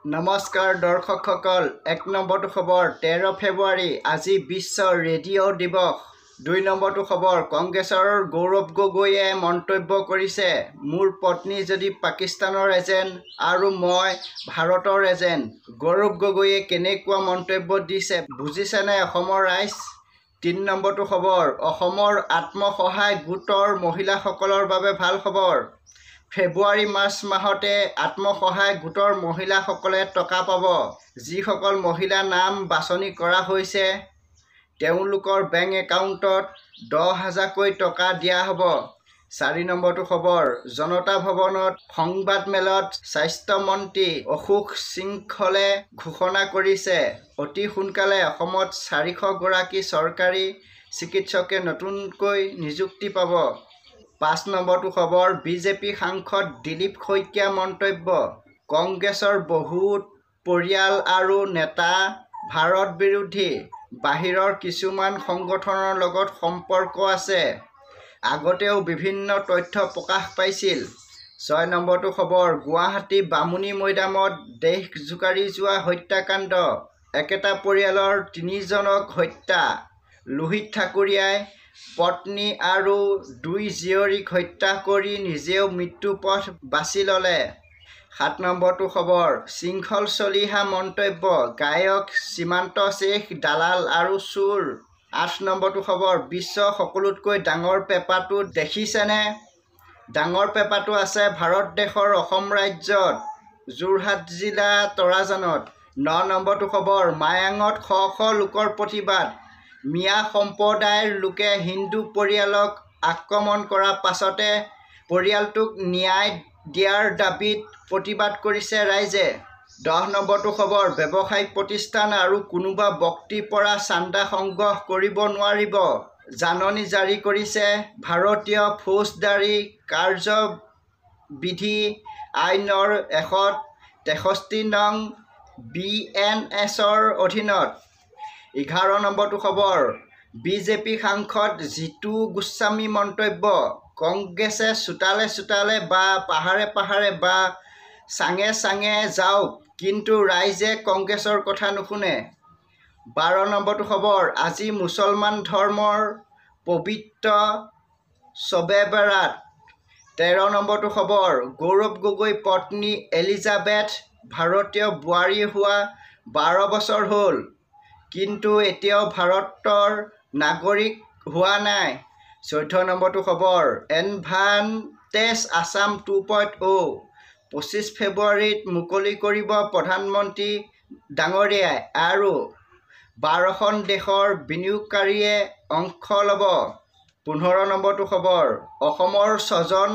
নমস্কাৰ দৰ্শকসকল, ১ নম্বৰটো খবৰ ১৩ ফেব্ৰুৱাৰী আজি বিশ্ব ৰেডিঅ' দিৱস। ২ নম্বৰটো খবৰ কংগ্ৰেছৰ গৌৰৱ গগৈয়ে মন্তব্য কৰিছে, মোৰ পত্নী যদি পাকিস্তানৰ এজেণ্ট আৰু মই ভাৰতৰ এজেণ্ট। গৌৰৱ গগৈয়ে কেনেকুৱা মন্তব্য দিছে বুজিছেনে অসমৰ ৰাইজ? ৩ নম্বৰটো খবৰ অসমৰ আত্মসহায়ক গোটৰ মহিলাসকলৰ বাবে ভাল খবৰ। ফেব্ৰুৱাৰী-মাৰ্চ মাহতে আত্মসহায়ক গোটৰ মহিলাসকলে টকা পাব। যিসকল মহিলাৰ নাম বাছনি কৰা হৈছে তেওঁলোকৰ বেংক একাউণ্টত ১০,০০০কৈ টকা দিয়া হ'ব। ৪ নম্বৰটো খবৰ জনতা ভৱনত সংবাদমেলত স্বাস্থ্য মন্ত্ৰী অশোক সিংখলে ঘোষণা কৰিছে, অতি সোনকালে অসমত ৪০০গৰাকী চৰকাৰী চিকিৎসকে নতুনকৈ নিযুক্তি পাব। ৫ নম্বৰটো খবৰ বিজেপি সাংসদ দিলীপ শইকীয়া মন্তব্য, কংগ্ৰেছৰ বহুত পৰিয়াল আৰু নেতা ভাৰত বিৰোধী, বাহিৰৰ কিছুমান সংগঠনৰ লগত সম্পৰ্ক আছে। আগতেও বিভিন্ন তথ্য প্ৰকাশ পাইছিল। ৬ নম্বৰটো খবৰ গুৱাহাটী বামুণী মৈদামত দেশ জোকাৰি যোৱা হত্যাকাণ্ড, একেটা পৰিয়ালৰ ৩জনক হত্যা। লোহিত ঠাকুৰীয়াই পত্নী আৰু ২ জীয়ৰীক হত্যা কৰি নিজেও মৃত্যু পথ বাছি ল'লে। ৭ নম্বৰটো খবৰ শৃংখল চলিহা মন্তব্য, গায়ক সীমান্ত শ্বেখ দালাল আৰু চোৰ। ৮ নম্বৰটো খবৰ বিশ্বৰ সকলোতকৈ ডাঙৰ পেঁপাটো দেখিছেনে? ডাঙৰ পেঁপাটো আছে ভাৰত দেশৰ অসম ৰাজ্যত, যোৰহাট জিলা তৰাজানত। ৯ নম্বৰটো খবৰ মায়াঙত শ শ লোকৰ প্ৰতিবাদ, মিয়া সম্প্ৰদায়ৰ লোকে হিন্দু পৰিয়ালক আক্ৰমণ কৰাৰ পাছতে পৰিয়ালটোক ন্যায় দিয়াৰ দাবীত প্ৰতিবাদ কৰিছে ৰাইজে। ১০ নম্বৰটো খবৰ ব্যৱসায়িক প্ৰতিষ্ঠান আৰু কোনোবা ব্যক্তিৰ পৰা চান্দা সংগ্ৰহ কৰিব নোৱাৰিব, জাননী জাৰি কৰিছে ভাৰতীয় ফৌজদাৰী কাৰ্যবিধি আইনৰ ১৬৩ নং BNS-ৰ অধীনত। ১১ নম্বৰটো খবৰ বিজেপি সাংসদ জিতু গোস্বামী মন্তব্য, কংগ্ৰেছে চোতালে চোতালে বা পাহাৰে পাহাৰে বা চাঙে চাঙে যাওক, কিন্তু ৰাইজে কংগ্ৰেছৰ কথা নুশুনে। ১২ নম্বৰটো খবৰ আজি মুছলমান ধৰ্মৰ পবিত্ৰ শবে বৰাত। ১৩ নম্বৰটো খবৰ গৌৰৱ গগৈৰ পত্নী এলিজাবেথ ভাৰতীয় বোৱাৰী হোৱা ১২ বছৰ হ'ল, কিন্তু এতিয়াও ভাৰতৰ নাগৰিক হোৱা নাই। ১৪ নম্বৰটো খবৰ এডভান্টেজ আছাম ২.০ ২৫ ফেব্ৰুৱাৰীত মুকলি কৰিব প্ৰধানমন্ত্ৰী ডাঙৰীয়াই আৰু ১২খন দেশৰ বিনিয়োগকাৰীয়ে অংশ ল'ব। ১৫ নম্বৰটো খবৰ অসমৰ ৬জন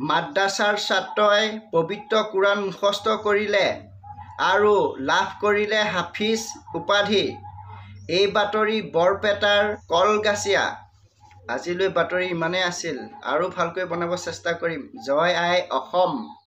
মাদ্ৰাছাৰ ছাত্ৰই পবিত্ৰ কোৰাণ মুখস্থ কৰিলে আৰু লাভ কৰিলে হাফিজ উপাধি। এই বাতৰি বৰপেটাৰ কলগাছিয়া। আজিলৈ বাতৰি ইমানেই আছিল, আৰু ভালকৈ বনাব চেষ্টা কৰিম। জয় আই অসম।